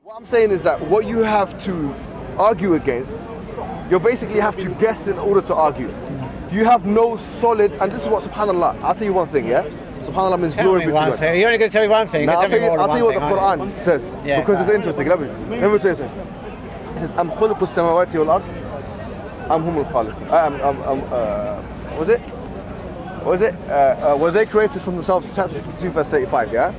What I'm saying is that what you have to argue against, you basically have to guess in order to argue. You have no solid, and this is what subhanallah, I'll tell you one thing, yeah? Subhanallah means glory be to God. You're only going to tell me one thing. I'll tell you what the Quran says, because it's interesting. Let me tell you something. It says, أَمْ خُلِقُ السَّمَاوَاتِ وَالْأَرْضِ أَمْ هُمُ الْخَالِقُ was it? Were they created from themselves? Chapter 52, verse 35, yeah?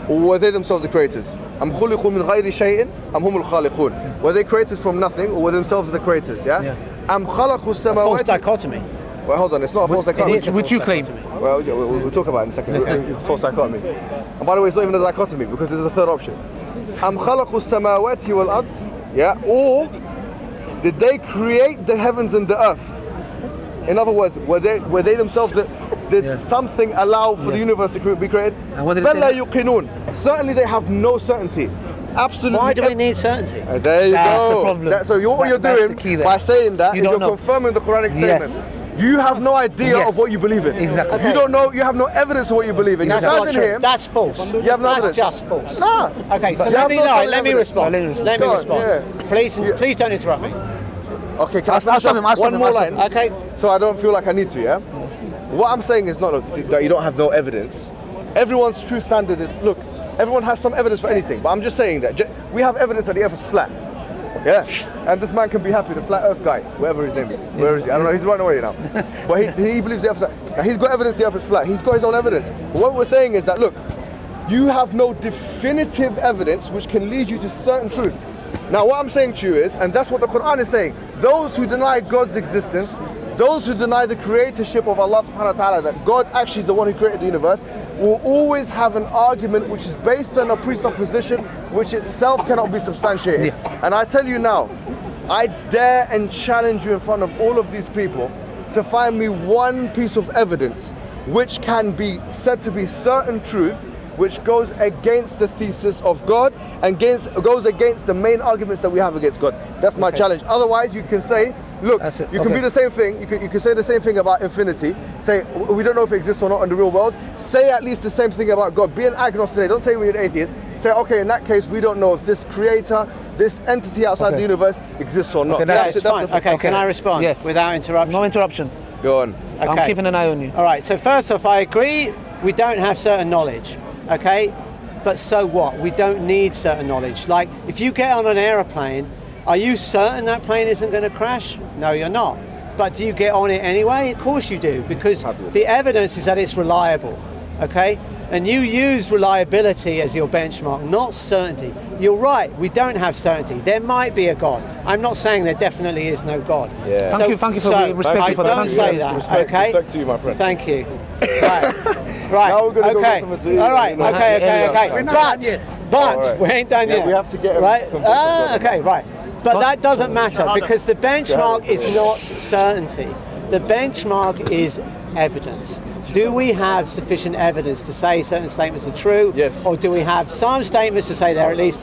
Or were they themselves the creators? أَمْ خُلِقُوا مِنْ غَيْرِ شَيْءٍ أَمْ هُمُ الْخَالِقُونَ. Were they created from nothing, or were themselves the creators, yeah? أَمْ خَلَقُوا السَّمَاوَاتِ. False dichotomy. Well, hold on, it's not a false dichotomy. Which you claim. Well, we'll talk about it in a second. False dichotomy. And by the way, it's not even a dichotomy, because there's a third option. أَمْ خَلَقُوا السَّمَاوَاتِ وَالْأَرْضِ. Yeah? Or did they create the heavens and the earth? In other words, were they themselves did something allow for the universe to be created? بَلَّا يُقِنُونَ. Certainly they have no certainty. Absolutely. Why do we need certainty? There you That's go. the problem. So what you're doing by saying that is you're confirming the Quranic statement. You have no idea of what you believe in. Exactly. Okay. You don't know. You have no evidence of what you believe in. That's You're not true. here. That's false. You have no evidence. That's just false. Nah. Okay. So let me respond. Let me respond. Please don't interrupt me. Okay. Can I finish one more line? Okay. So I don't feel like I need to. Yeah. What I'm saying is not that you don't have no evidence. Everyone's true standard is look. Everyone has some evidence for anything, but I'm just saying that we have evidence that the earth is flat. Yeah, and this man can be happy, the flat earth guy, whatever his name is. Where is he? I don't know, he's running away now. But he believes the earth is flat. Now, he's got evidence the earth is flat. He's got his own evidence. But what we're saying is that, look, you have no definitive evidence which can lead you to certain truth. Now, what I'm saying to you is, and that's what the Quran is saying, those who deny God's existence, those who deny the creatorship of Allah subhanahu wa ta'ala, that God actually is the one who created the universe, will always have an argument which is based on a presupposition which itself cannot be substantiated. And I tell you now, I dare and challenge you in front of all of these people to find me one piece of evidence which can be said to be certain truth, which goes against the thesis of God and goes against the main arguments that we have against God. That's my challenge. Otherwise, you can say, look, you can be the same thing. You can say the same thing about infinity. Say, we don't know if it exists or not in the real world. Say at least the same thing about God. Be an agnostic. Don't say we're an atheist. Say, okay, in that case, we don't know if this creator, this entity outside the universe exists or not. That's fine. Okay, can I respond? Yes. Without interruption? No interruption. Go on. Okay. I'm keeping an eye on you. All right, so first off, I agree we don't have certain knowledge, okay? But so what? We don't need certain knowledge. Like, if you get on an aeroplane, are you certain that plane isn't going to crash? No, you're not. But do you get on it anyway? Of course you do, because the evidence is that it's reliable, okay? And you use reliability as your benchmark, not certainty. You're right, we don't have certainty. There might be a God. I'm not saying there definitely is no God. Yeah. Thank you for being respectful for that. Don't say that, okay? Respect to you, my friend. Thank you. Right. Now we're going to okay. go to All right. Okay. We're not done yet. But we ain't done yet. We have to get right. Okay. Right. But that doesn't matter because the benchmark is not certainty. The benchmark is evidence. Do we have sufficient evidence to say certain statements are true? Yes. Or do we have some statements to say they're at least,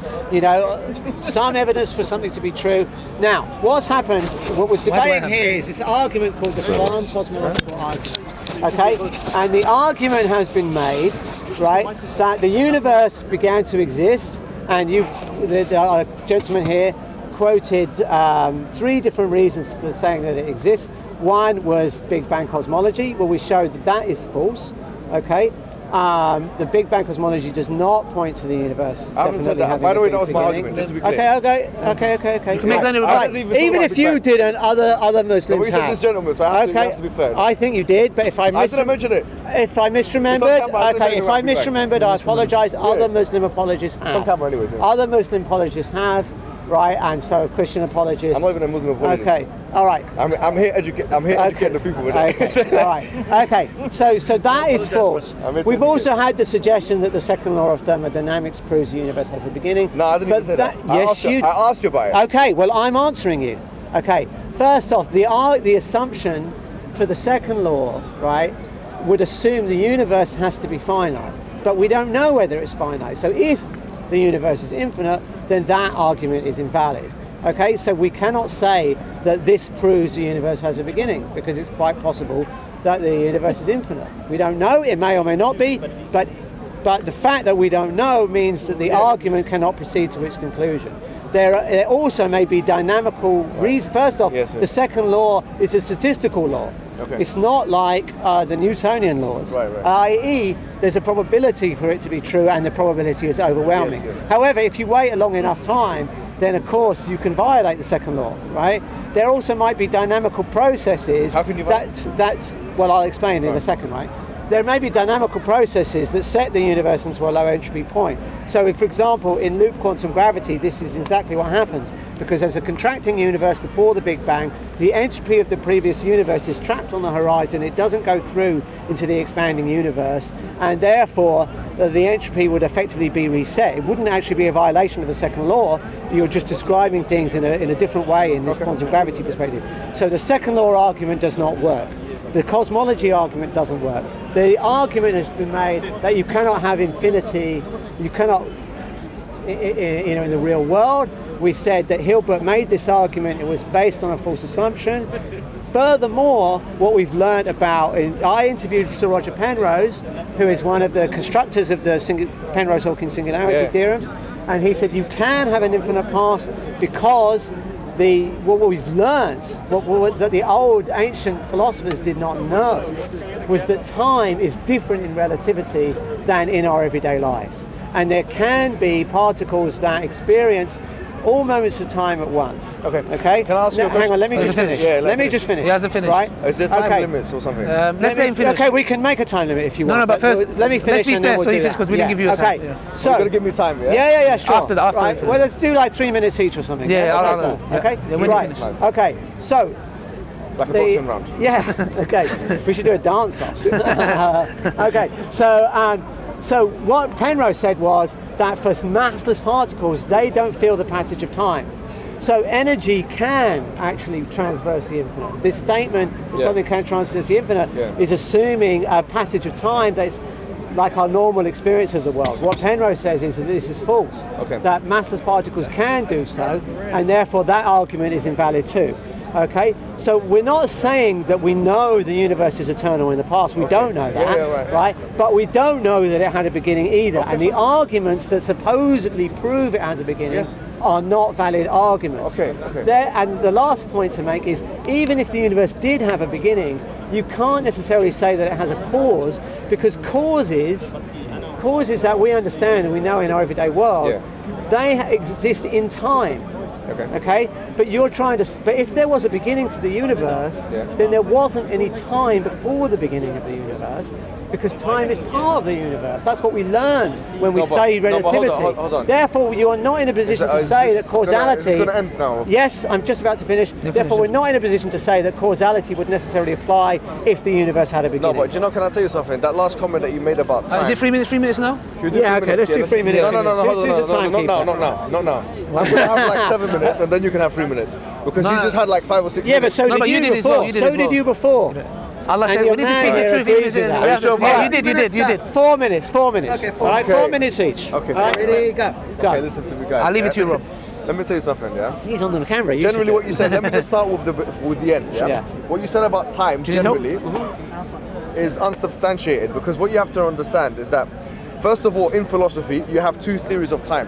some evidence for something to be true? Now, what's happened, what we're debating here is this argument called the Cosmological argument. Okay? And the argument has been made, right, that the universe began to exist, and the gentleman here quoted 3 different reasons for saying that it exists. One was Big Bang cosmology. Well, we showed that is false. Okay, the Big Bang cosmology does not point to the universe. I haven't said that. By the way, that was my argument. Just to be clear. Okay. You can make that Even if you didn't, other Muslims have. But we said this gentleman, so I have to be fair. I think you did, but if I didn't mention it. If I misremembered, I apologise. Other Muslim apologists have. It's on camera, anyways. Other Muslim apologists have. Right, and so Christian apologists. I'm not even a Muslim apologist. Okay, all right. I'm here educating the people with it. Okay, all right. Okay, so that is false. We've also had the suggestion that the second law of thermodynamics proves the universe has a beginning. No, I didn't even say that. I asked you about it. Okay, well I'm answering you. Okay, first off, the assumption for the second law, right, would assume the universe has to be finite, but we don't know whether it's finite. So if the universe is infinite, then that argument is invalid. Okay, so we cannot say that this proves the universe has a beginning, because it's quite possible that the universe is infinite. We don't know, it may or may not be, but But the fact that we don't know means that the argument cannot proceed to its conclusion. There also may be dynamical reasons. First off, the second law is a statistical law. Okay. It's not like the Newtonian laws, i.e. there's a probability for it to be true and the probability is overwhelming. However, if you wait a long enough time, then of course you can violate the second law, right? There also might be dynamical processes. How can you that's well, I'll explain in a second, right? There may be dynamical processes that set the universe into a low entropy point. So if, for example, in loop quantum gravity, this is exactly what happens, because there's a contracting universe before the Big Bang, the entropy of the previous universe is trapped on the horizon, it doesn't go through into the expanding universe, and therefore the entropy would effectively be reset. It wouldn't actually be a violation of the second law, you're just describing things in a different way in this quantum gravity perspective. So the second law argument does not work. The cosmology argument doesn't work. The argument has been made that you cannot have infinity, you cannot, in the real world. We said that Hilbert made this argument, it was based on a false assumption. Furthermore, what we've learned about, I interviewed Sir Roger Penrose, who is one of the constructors of the Penrose-Hawkins singularity theorems, and he said you can have an infinite past because what we've learned, that the old ancient philosophers did not know, was that time is different in relativity than in our everyday lives. And there can be particles that experience all moments of time at once. Okay? Can I ask you a question? Hang on, let me just finish. Let me just finish. He hasn't finished. Right? Is there time limits or something? Let's let him finish. Okay, we can make a time limit if you want. No, but first, let me finish. let's be and then fair, we'll so you do finish, that. because we didn't give you a time. Okay, Yeah. so You're going to give me time, yeah? Yeah, sure. After right. we Well, let's do like 3 minutes each or something. Yeah, okay? Yeah, when right. you finish. Okay, so Like a boxing round. yeah, okay. We should do a dance off. Okay, so what Penrose said was that for massless particles, they don't feel the passage of time. So energy can actually transverse the infinite. This statement that something can transverse the infinite is assuming a passage of time that's like our normal experience of the world. What Penrose says is that this is false, that massless particles can do so, and therefore that argument is invalid too. Okay, so we're not saying that we know the universe is eternal in the past. We don't know that, right? But we don't know that it had a beginning either. And the arguments that supposedly prove it has a beginning are not valid arguments. And the last point to make is, even if the universe did have a beginning, you can't necessarily say that it has a cause, because causes that we understand and we know in our everyday world, they exist in time. Okay, but you're trying to. But if there was a beginning to the universe, then there wasn't any time before the beginning of the universe, because time is part of the universe. That's what we learned when we studied relativity. Hold on. Therefore, you are not in a position to say that causality. It's going to end now. Yes, I'm just about to finish. Therefore, we're not in a position to say that causality would necessarily apply if the universe had a beginning. No, but you know, can I tell you something? That last comment that you made about time. Is it 3 minutes? 3 minutes now? Yeah, okay, let's do 3 minutes. No, not now. I'm going to have like 7 minutes, and then you can have 3 minutes, because you just had like 5 or 6 minutes. Yeah, but so did you before. So did you before. Allah said we need to speak the truth. You did. 4 minutes. Okay, 4. All right, 4 minutes each. Okay, all right, ready, go. Okay, listen to me, guys. I'll leave it to you, Rob. Let me tell you something, He's on the camera. Generally, what you said. Let me just start with the end. What you said about time generally is unsubstantiated, because what you have to understand is that, first of all, in philosophy, you have 2 theories of time.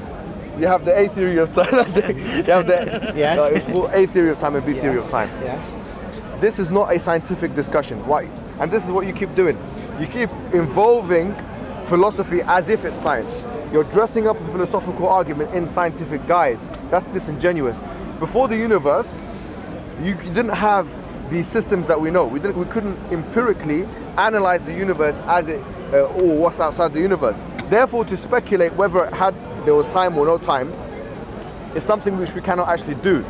You have the A theory of time. You have the it's called A theory of time and B theory of time. This is not a scientific discussion. Why? And this is what you keep doing. You keep involving philosophy as if it's science. You're dressing up a philosophical argument in scientific guise. That's disingenuous. Before the universe, you didn't have the systems that we know. We couldn't empirically analyze the universe as it or what's outside the universe. Therefore, to speculate whether there was time or no time is something which we cannot actually do.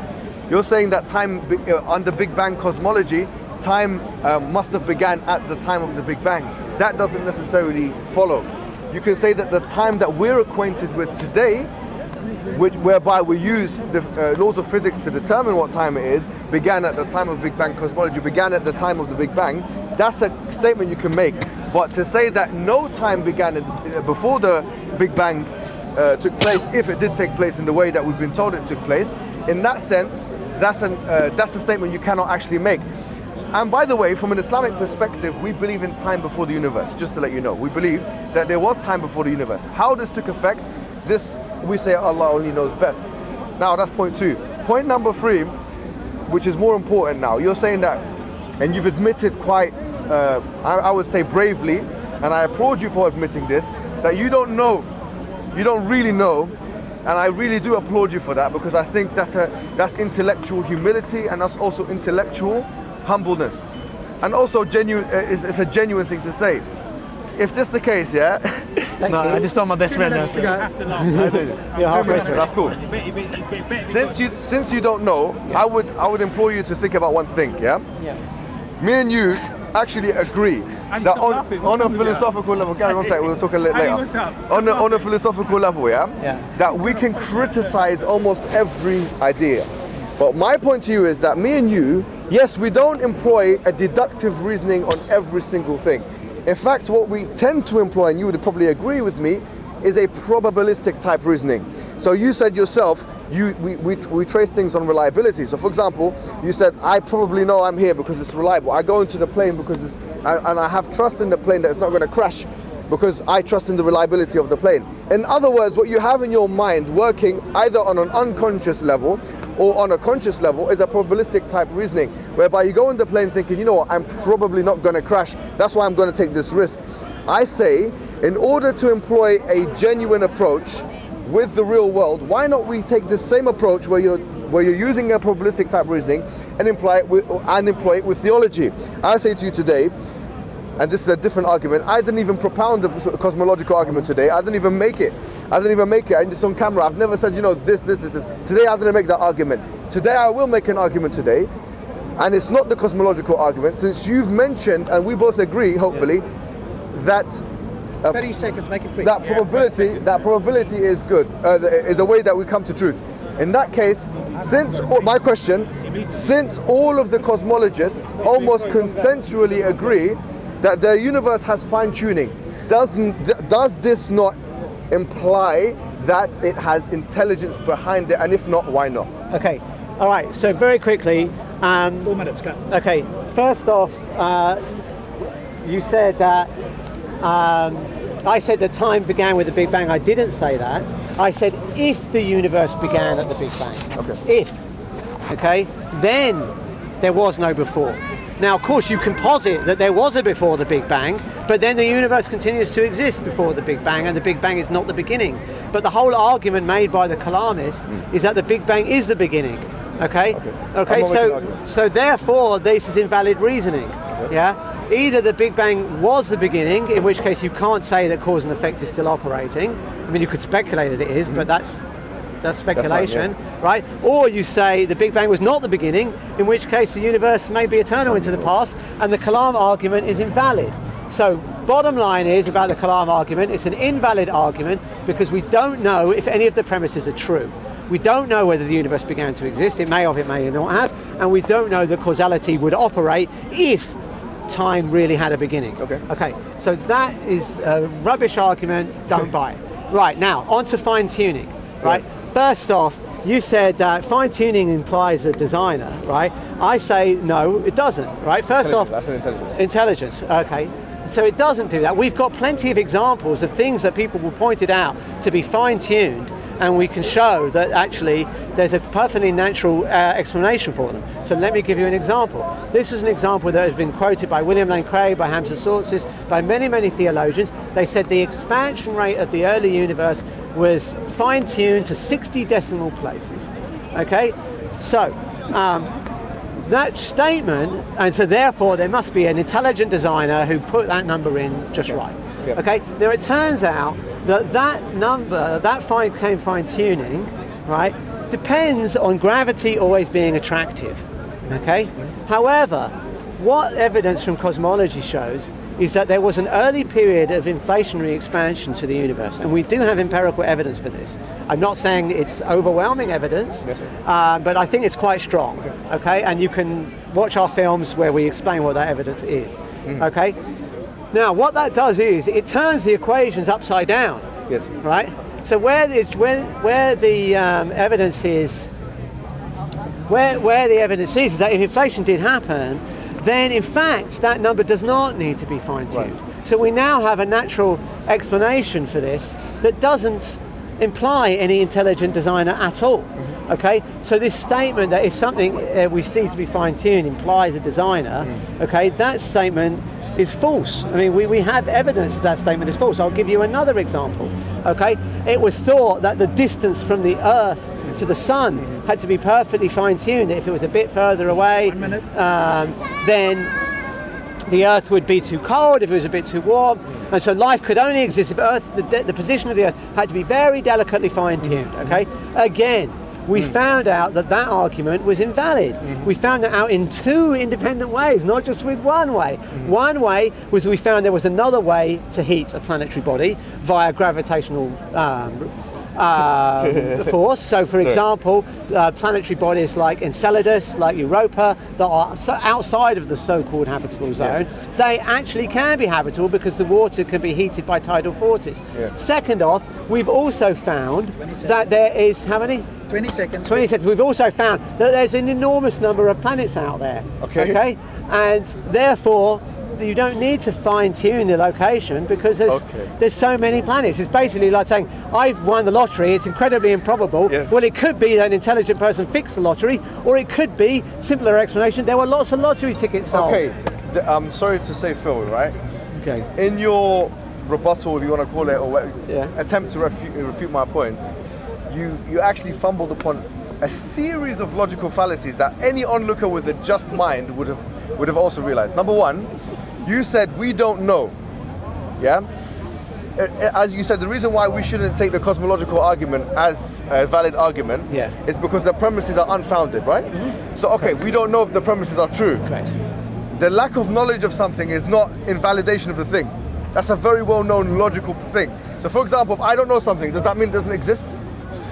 You're saying that time, under Big Bang cosmology, time must have began at the time of the Big Bang. That doesn't necessarily follow. You can say that the time that we're acquainted with today, whereby we use the laws of physics to determine what time it is, began at the time of Big Bang cosmology, began at the time of the Big Bang. That's a statement you can make. But to say that no time began before the Big Bang took place, if it did take place in the way that we've been told it took place, in that sense, that's a statement you cannot actually make. And by the way, from an Islamic perspective, we believe in time before the universe, just to let you know. We believe that there was time before the universe. How this took effect, this we say Allah only knows best. Now that's point 2. Point number 3, which is more important now, you're saying that, and you've admitted quite, I would say bravely, and I applaud you for admitting this, that you don't know, you don't really know, and I really do applaud you for that, because I think that's intellectual humility, and that's also intellectual humbleness, and also genuine. It's a genuine thing to say. If this the case, yeah. No, I just saw my best friend. That's cool. Since you don't know, I would implore you to think about one thing, yeah. Me and you actually agree that on a philosophical level, Gary, one second, we'll talk a little later. On a philosophical level, that we can criticize almost every idea. But my point to you is that me and you, yes, we don't employ a deductive reasoning on every single thing. In fact, what we tend to employ, and you would probably agree with me, is a probabilistic type reasoning. So you said yourself, we trace things on reliability. So for example, you said, I probably know I'm here because it's reliable. I go into the plane because and I have trust in the plane that it's not going to crash because I trust in the reliability of the plane. In other words, what you have in your mind working either on an unconscious level or on a conscious level is a probabilistic type reasoning, whereby you go in the plane thinking, you know what, I'm probably not going to crash, that's why I'm going to take this risk. I say, in order to employ a genuine approach with the real world, why not we take the same approach where you're using a probabilistic type reasoning and employ it with theology. I say to you today, and this is a different argument, I didn't even propound the cosmological argument today. I didn't even make it. And it's on camera. I've never said, you know, this. Today I didn't make that argument. Today I will make an argument today, and it's not the cosmological argument, since you've mentioned, and we both agree, hopefully, that 30 seconds, make it quick. That probability is good, is a way that we come to truth. In that case, since all of the cosmologists almost consensually agree that the universe has fine-tuning, does this not imply that it has intelligence behind it? And if not, why not? Okay, all right, so very quickly. 4 minutes, go. Okay, first off, you said that I said that time began with the Big Bang. I didn't say that. I said if the universe began at the Big Bang. Okay. If. Okay? Then there was no before. Now, of course, you can posit that there was a before the Big Bang, but then the universe continues to exist before the Big Bang, and the Big Bang is not the beginning. But the whole argument made by the Kalamists is that the Big Bang is the beginning. Okay? So therefore, this is invalid reasoning. Yeah? Either the Big Bang was the beginning, in which case you can't say that cause and effect is still operating. I mean, you could speculate that it is, but that's speculation, right? Or you say the Big Bang was not the beginning, in which case the universe may be eternal into the past, and the Kalam argument is invalid. So, bottom line is about the Kalam argument, it's an invalid argument because we don't know if any of the premises are true. We don't know whether the universe began to exist, it may or it may not have, and we don't know that causality would operate if time really had a beginning. Okay, so that is a rubbish argument, don't buy it. Right, now, on to fine-tuning, right? First off, you said that fine-tuning implies a designer, right? I say no, it doesn't, right? First off, that's an intelligence, okay. So it doesn't do that. We've got plenty of examples of things that people will pointed out to be fine-tuned, and we can show that actually there's a perfectly natural explanation for them. So let me give you an example. This is an example that has been quoted by William Lane Craig, by Hamza Sortzis, by many, many theologians. They said the expansion rate of the early universe was fine-tuned to 60 decimal places. Okay? So, that statement, and so therefore there must be an intelligent designer who put that number in just right. Okay? Now it turns out that number, that fine-tuning, right, depends on gravity always being attractive. Okay? However, what evidence from cosmology shows is that there was an early period of inflationary expansion to the universe, and we do have empirical evidence for this. I'm not saying it's overwhelming evidence, but I think it's quite strong. Okay, and you can watch our films where we explain what that evidence is. Okay, now what that does is it turns the equations upside down. Right. So where the evidence is, where the evidence is that if inflation did happen, then in fact that number does not need to be fine-tuned. So we now have a natural explanation for this that doesn't imply any intelligent designer at all. Okay, so this statement that if something we see to be fine-tuned implies a designer, okay, that statement is false. I mean, we have evidence that statement is false. I'll give you another example. Okay, it was thought that the distance from the Earth to the Sun had to be perfectly fine-tuned. If it was a bit further away, then the Earth would be too cold, if it was a bit too warm, and so life could only exist if the position of the Earth had to be very delicately fine-tuned. Okay, again, we found out that argument was invalid. We found that out in two independent ways, not just with one way. One way was we found there was another way to heat a planetary body via gravitational force. So for example, planetary bodies like Enceladus, like Europa, that are outside of the so-called habitable zone, they actually can be habitable because the water can be heated by tidal forces. Second off, we've also found that there is, how many? 20 seconds. 20 seconds. We've also found that there's an enormous number of planets out there. Okay? And therefore, you don't need to fine-tune the location because there's so many planets. It's basically like saying, I've won the lottery, it's incredibly improbable. Well, it could be that an intelligent person fixed the lottery, or it could be, simpler explanation, there were lots of lottery tickets sold. I'm sorry to say, Phil, right? In your rebuttal, if you want to call it, or attempt to refute my points, you actually fumbled upon a series of logical fallacies that any onlooker with a just mind would have also realized. Number one, you said we don't know. As you said, the reason why we shouldn't take the cosmological argument as a valid argument is because the premises are unfounded, right? So we don't know if the premises are true. The lack of knowledge of something is not invalidation of the thing. That's a very well-known logical thing. So for example, if I don't know something, does that mean it doesn't exist?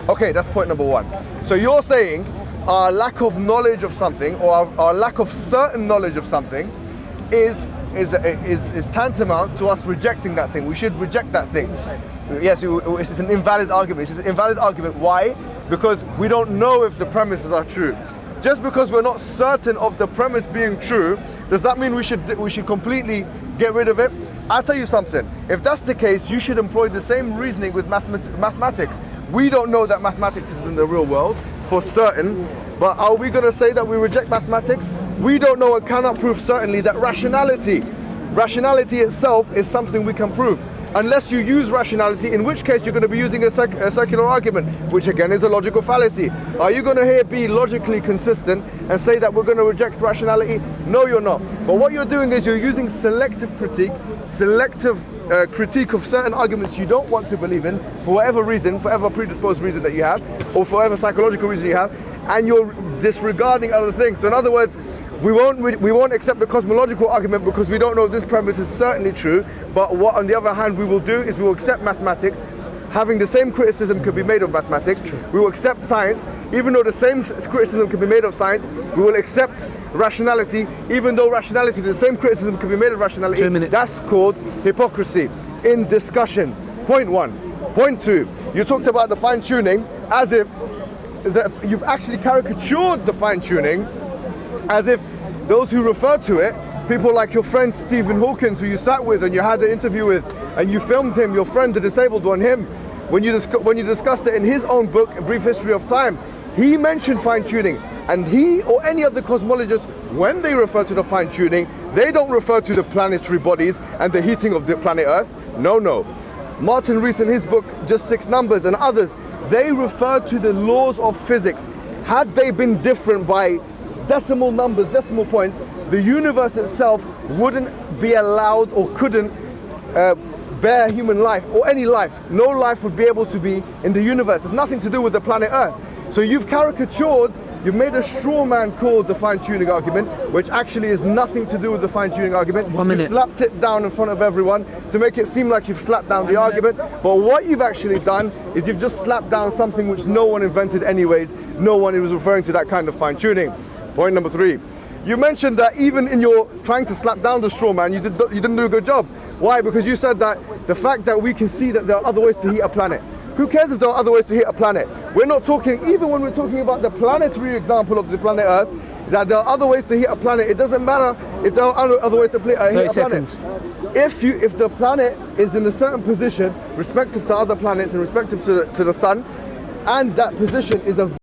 Okay, that's point number one. So you're saying our lack of knowledge of something, or our lack of certain knowledge of something, is tantamount to us rejecting that thing. We should reject that thing. Yes, it's an invalid argument. It's an invalid argument. Why? Because we don't know if the premises are true. Just because we're not certain of the premise being true, does that mean we should completely get rid of it? I'll tell you something. If that's the case, you should employ the same reasoning with mathematics. We don't know that mathematics is in the real world for certain, but are we going to say that we reject mathematics? We don't know and cannot prove certainly that rationality itself is something we can prove. Unless you use rationality, in which case you're going to be using a circular argument, which again is a logical fallacy. Are you going to here be logically consistent and say that we're going to reject rationality? No, you're not. But what you're doing is you're using selective critique of certain arguments you don't want to believe in for whatever reason, for whatever predisposed reason that you have, or for whatever psychological reason you have, and you're disregarding other things. So in other words, we won't accept the cosmological argument because we don't know if this premise is certainly true, but what on the other hand we will do is we will accept mathematics, having the same criticism can be made of mathematics. We will accept science, even though the same criticism can be made of science. We will accept rationality, even though rationality, the same criticism can be made of rationality. 2 minutes. That's called hypocrisy in discussion. Point one. Point two, you talked about the fine-tuning as if you've actually caricatured the fine-tuning as if those who refer to it, people like your friend Stephen Hawkins, who you sat with and you had an interview with, and you filmed him, your friend, the disabled one, him, when you discussed it in his own book, A Brief History of Time, he mentioned fine-tuning, and he or any of the cosmologists, when they refer to the fine-tuning, they don't refer to the planetary bodies and the heating of the planet Earth. No. Martin Rees in his book, Just Six Numbers, and others, they refer to the laws of physics. Had they been different by decimal numbers, decimal points, the universe itself wouldn't be allowed or couldn't bear human life or any life. No life would be able to be in the universe. It's nothing to do with the planet Earth. So you've caricatured, you've made a straw man called the fine-tuning argument, which actually is nothing to do with the fine-tuning argument. 1 minute. You slapped it down in front of everyone to make it seem like you've slapped down the argument. But what you've actually done is you've just slapped down something which no one invented anyways. No one was referring to that kind of fine-tuning. Point number three. You mentioned that even in your trying to slap down the straw man, you didn't do a good job. Why? Because you said that the fact that we can see that there are other ways to heat a planet. Who cares if there are other ways to heat a planet? We're not talking, even when we're talking about the planetary example of the planet Earth, that there are other ways to heat a planet. It doesn't matter If there are other ways to hit a planet, seconds. if the planet is in a certain position, respective to other planets and respective to the sun, and that position is a